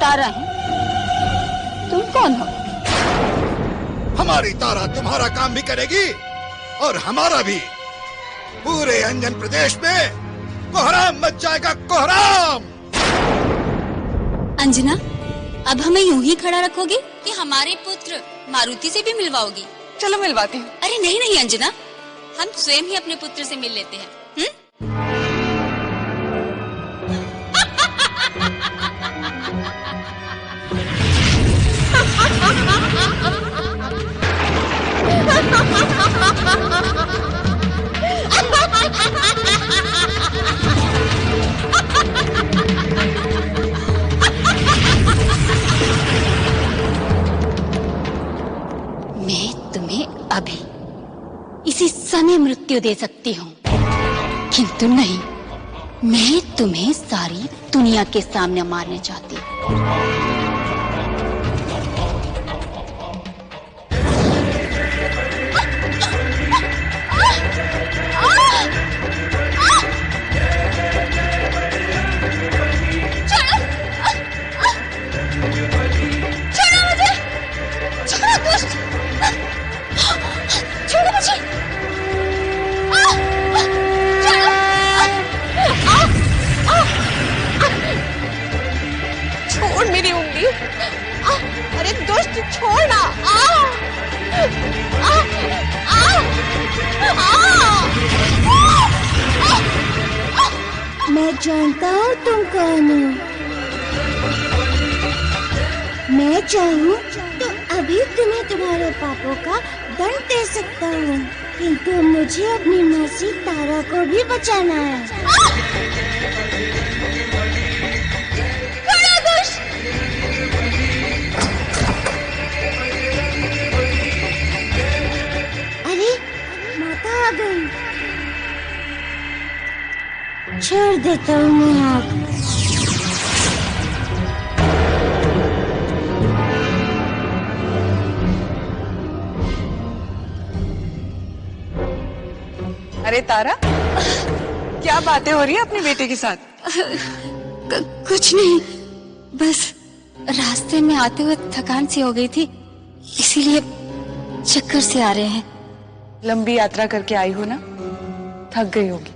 तारा हैं। तुम कौन हो? हमारी तारा तुम्हारा काम भी करेगी और हमारा भी। पूरे अंजन प्रदेश में कोहराम मच जाएगा, कोहराम। अंजना, अब हमें यूं ही खड़ा रखोगी कि हमारे पुत्र मारुति से भी मिलवाओगी? चलो मिलवाती हूँ। अरे नहीं नहीं अंजना, हम स्वयं ही अपने पुत्र से मिल लेते हैं। मैं तुम्हें अभी इसी समय मृत्यु दे सकती हूँ, किंतु नहीं, मैं तुम्हें सारी दुनिया के सामने मारने चाहती हूँ। छोड़ मेरी उंगली। अरे दुष्ट, छोड़ना। मैं जानता हूँ तुम कौन हो। मैं चाहूँ तो अभी तुम्हें तुम्हारे पापों का दंड दे सकता हूँ, किंतु मुझे अपनी मौसी तारा को भी बचाना है। अरे माता आ गई। छोड़ देता हूँ मैं आग। अरे तारा, क्या बातें हो रही है अपने बेटे के साथ? कुछ नहीं, बस रास्ते में आते हुए थकान सी हो गई थी, इसीलिए चक्कर से आ रहे हैं। लंबी यात्रा करके आई हो ना, थक गई होगी।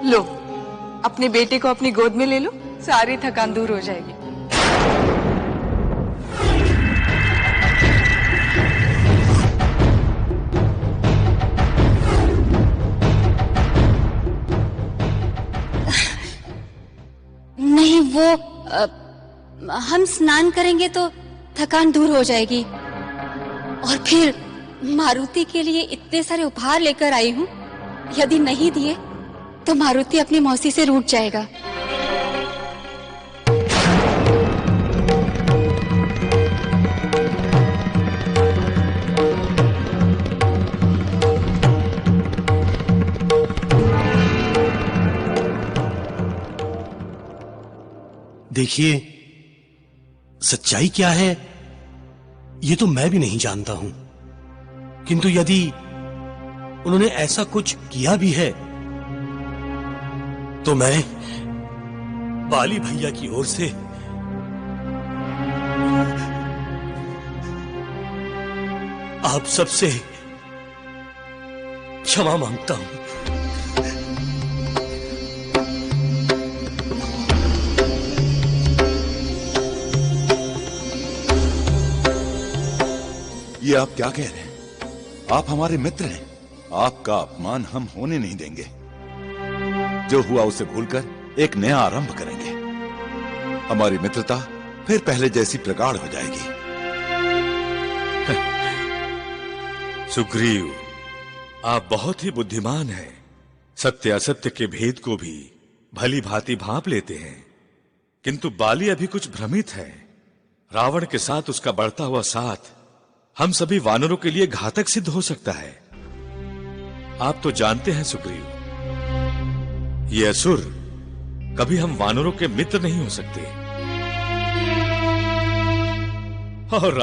लो, अपने बेटे को अपनी गोद में ले लो, सारी थकान दूर हो जाएगी। नहीं, वो हम स्नान करेंगे तो थकान दूर हो जाएगी, और फिर मारुति के लिए इतने सारे उपहार लेकर आई हूँ, यदि नहीं दिए तो मारुति अपनी मौसी से रूठ जाएगा। देखिए, सच्चाई क्या है ये तो मैं भी नहीं जानता हूं, किंतु यदि उन्होंने ऐसा कुछ किया भी है तो मैं बाली भैया की ओर से आप सबसे क्षमा मांगता हूं। ये आप क्या कह रहे हैं? आप हमारे मित्र हैं, आपका अपमान हम होने नहीं देंगे। जो हुआ उसे भूलकर एक नया आरंभ करेंगे। हमारी मित्रता फिर पहले जैसी प्रगाढ़ हो जाएगी। सुग्रीव, आप बहुत ही बुद्धिमान हैं। सत्य असत्य के भेद को भी भली भांति भांप लेते हैं, किंतु बाली अभी कुछ भ्रमित है। रावण के साथ उसका बढ़ता हुआ साथ हम सभी वानरों के लिए घातक सिद्ध हो सकता है। आप तो जानते हैं सुग्रीव, ये असुर कभी हम वानरों के मित्र नहीं हो सकते। और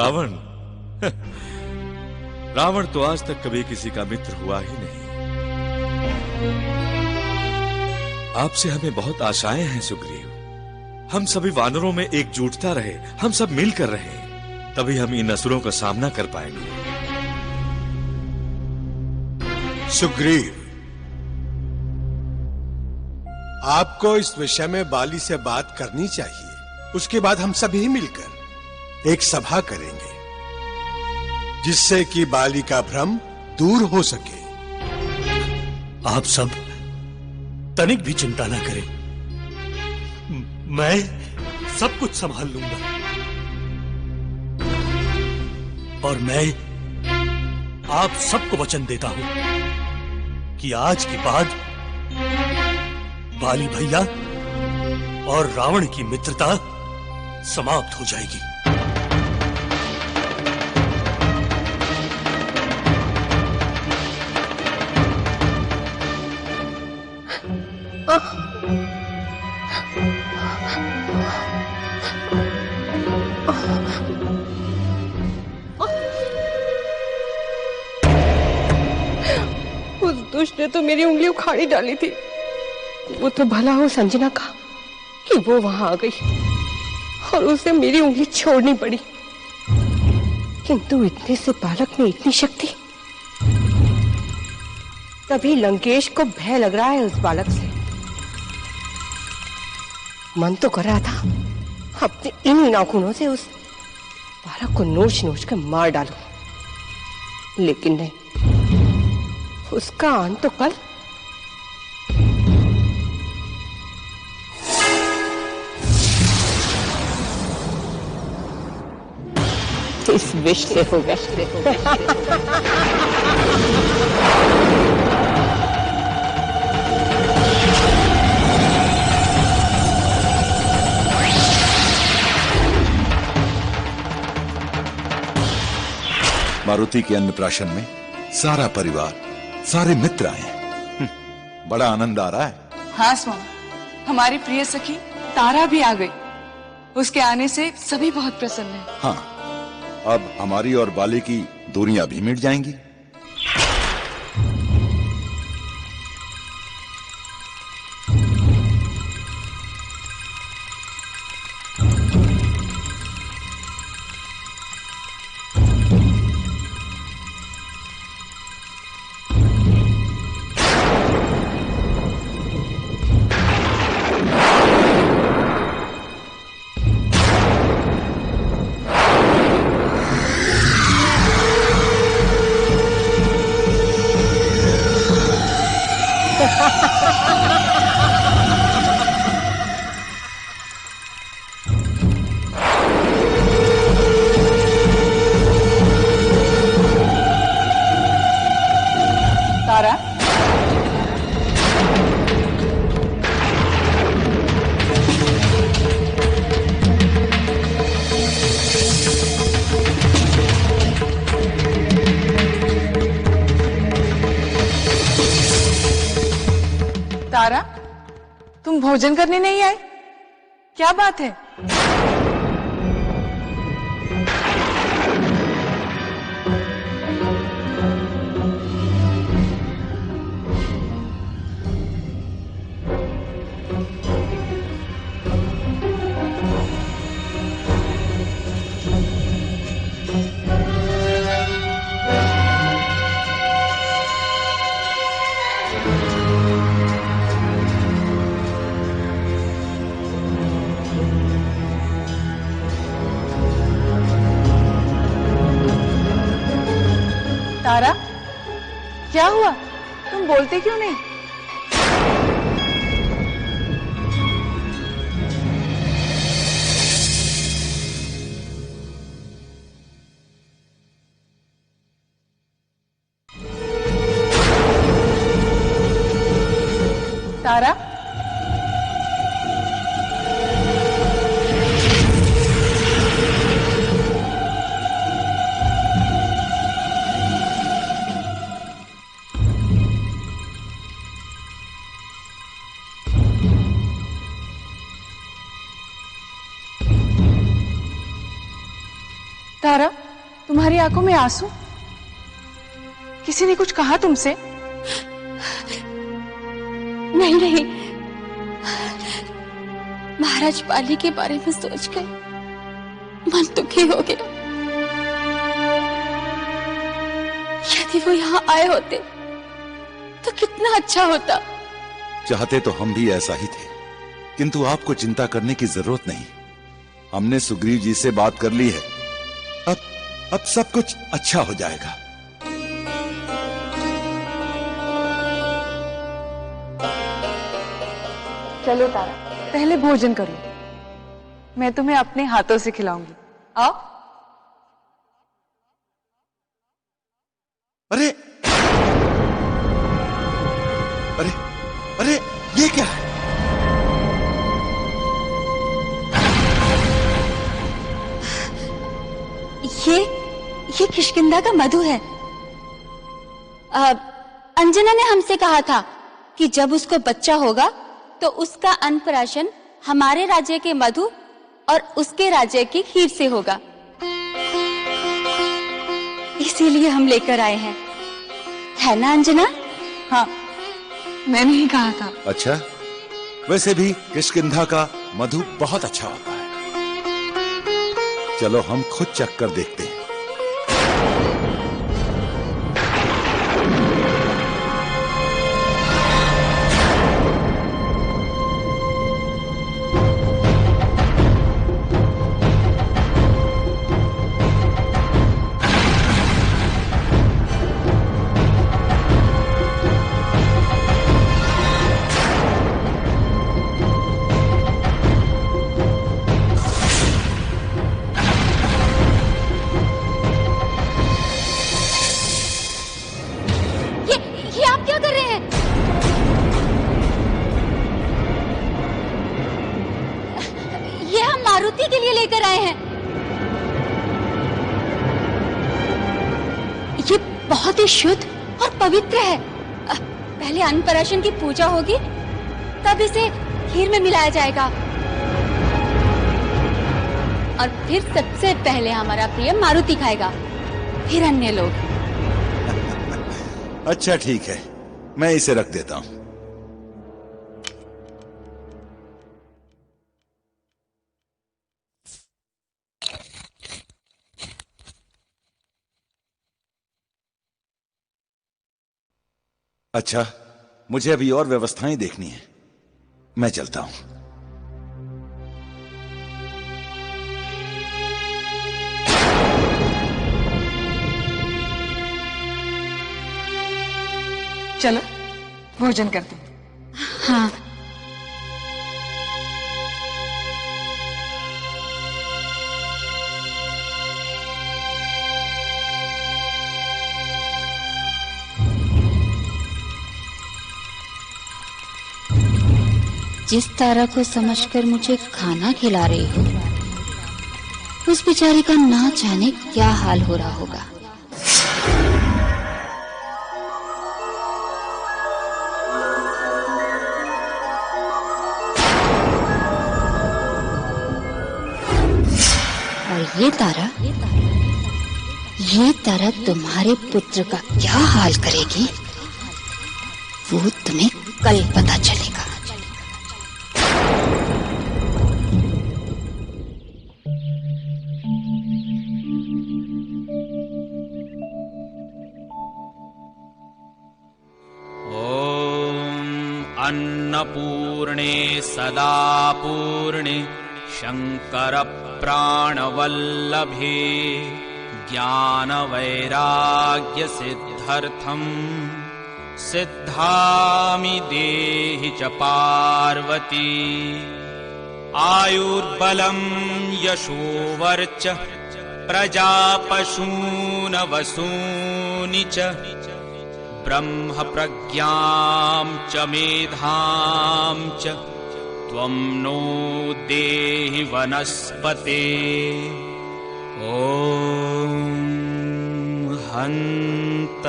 रावण तो आज तक कभी किसी का मित्र हुआ ही नहीं। आपसे हमें बहुत आशाएं हैं सुग्रीव। हम सभी वानरों में एकजुटता रहे, हम सब मिलकर रहे, तभी हम इन असुरों का सामना कर पाएंगे। सुग्रीव, आपको इस विषय में बाली से बात करनी चाहिए। उसके बाद हम सभी मिलकर एक सभा करेंगे, जिससे कि बाली का भ्रम दूर हो सके। आप सब तनिक भी चिंता ना करें, मैं सब कुछ संभाल लूंगा। और मैं आप सबको वचन देता हूं कि आज के बाद बाली भैया और रावण की मित्रता समाप्त हो जाएगी। उस दुष्ट ने तो मेरी उंगली उखाड़ी डाली थी। वो तो भला हो संजना का कि वो वहां आ गई और उसे मेरी उंगली छोड़नी पड़ी। किंतु इतने से बालक में इतनी शक्ति, तभी लंकेश को भय लग रहा है उस बालक से। मन तो कर रहा था अपने इन नाखूनों से उस बालक को नोच नोच कर मार डालूं, लेकिन नहीं, उसका अंत तो कल। इस विष से होगा। मारुति के अन्नप्राशन में सारा परिवार, सारे मित्र आए हैं। बड़ा आनंद आ रहा है। हाँ स्वामी, हमारी प्रिय सखी तारा भी आ गई। उसके आने से सभी बहुत प्रसन्न हैं। हाँ, अब हमारी और बाली की दूरियां भी मिट जाएंगी। तारा, तारा, तुम भोजन करने नहीं आए? क्या बात है? तारा, क्या हुआ? तुम बोलते क्यों नहीं? तारा, तारा, तुम्हारी आंखों में आंसू? किसी ने कुछ कहा तुमसे? नहीं नहीं, महाराज बाली के बारे में सोचकर मन दुखी हो गया। यदि वो यहाँ आए होते तो कितना अच्छा होता। चाहते तो हम भी ऐसा ही थे, किंतु आपको चिंता करने की जरूरत नहीं। हमने सुग्रीव जी से बात कर ली है। अब सब कुछ अच्छा हो जाएगा। चलो तारा, पहले भोजन करो, मैं तुम्हें अपने हाथों से खिलाऊंगी। आओ। अरे अरे अरे, ये क्या है? ये किष्किंधा का मधु है। अंजना ने हमसे कहा था कि जब उसको बच्चा होगा तो उसका अन्नप्राशन हमारे राज्य के मधु और उसके राज्य की खीर से होगा। इसीलिए हम लेकर आए हैं, है ना अंजना? हाँ, मैंने ही कहा था। अच्छा, वैसे भी किष्किंधा का मधु बहुत अच्छा होता है। चलो हम खुद चख कर देखते हैं। मारुति के लिए लेकर आए हैं। ये बहुत ही शुद्ध और पवित्र है। पहले अन्नप्राशन की पूजा होगी, तब इसे खीर में मिलाया जाएगा और फिर सबसे पहले हमारा प्रिय मारुति खाएगा, फिर अन्य लोग। अच्छा ठीक है, मैं इसे रख देता हूं। अच्छा, मुझे अभी और व्यवस्थाएं देखनी है, मैं चलता हूं। चलो भोजन करते हैं। हाँ। जिस तारा को समझकर मुझे खाना खिला रही हो, उस बेचारी का ना जाने क्या हाल हो रहा होगा। और ये तारा तुम्हारे पुत्र का क्या हाल करेगी, वो तुम्हें कल पता चलेगा। अन्नपूर्णे सदा पूर्णे शंकर प्राणवल्लभे ज्ञान वैराग्य सिद्ध्यर्थम सिद्धामि देहि च पार्वती। आयुर्बलं यशोवर्च प्रजापशून वसूनि च ब्रह्म प्रज्ञां च मेधां च त्वं नो देहि वनस्पते। ॐ हन्त।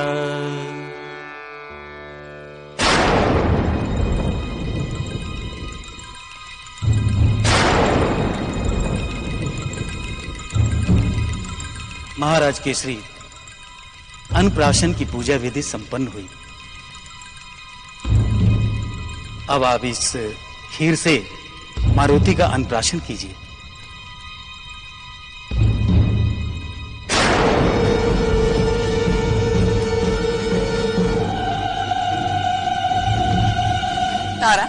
महाराज केसरी, अन्नप्राशन की पूजा विधि संपन्न हुई। अब आप इस खीर से मारुति का अन्नप्राशन कीजिए। तारा,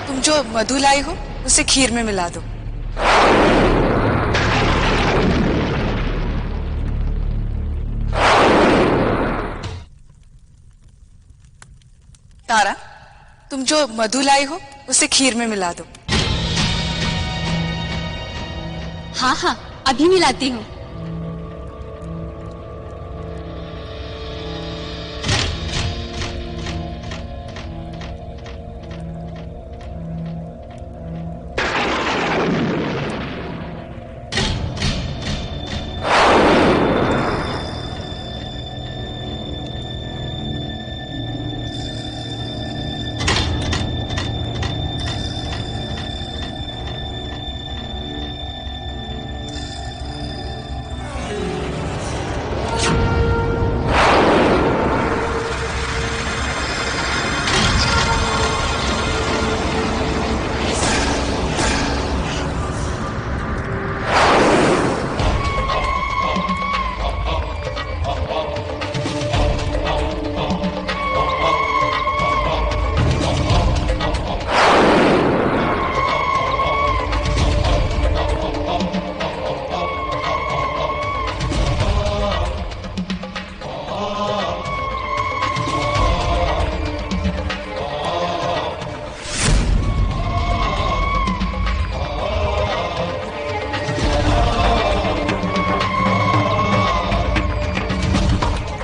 तुम जो मधु लाई हो उसे खीर में मिला दो। तारा, तुम जो मधु लाई हो उसे खीर में मिला दो। हाँ हाँ, अभी मिलाती हूँ।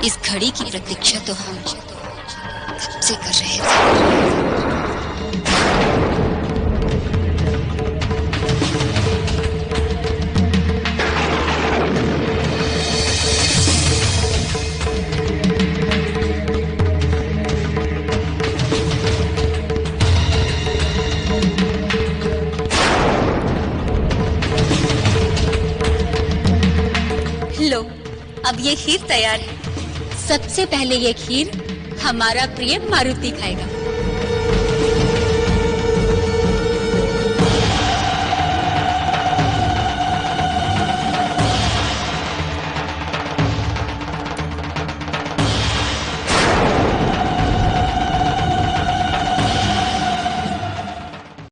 इस घड़ी की प्रतीक्षा तो हम कब से कर रहे थे। लो, अब ये खीर तैयार है। सबसे पहले ये खीर हमारा प्रिय मारुति खाएगा।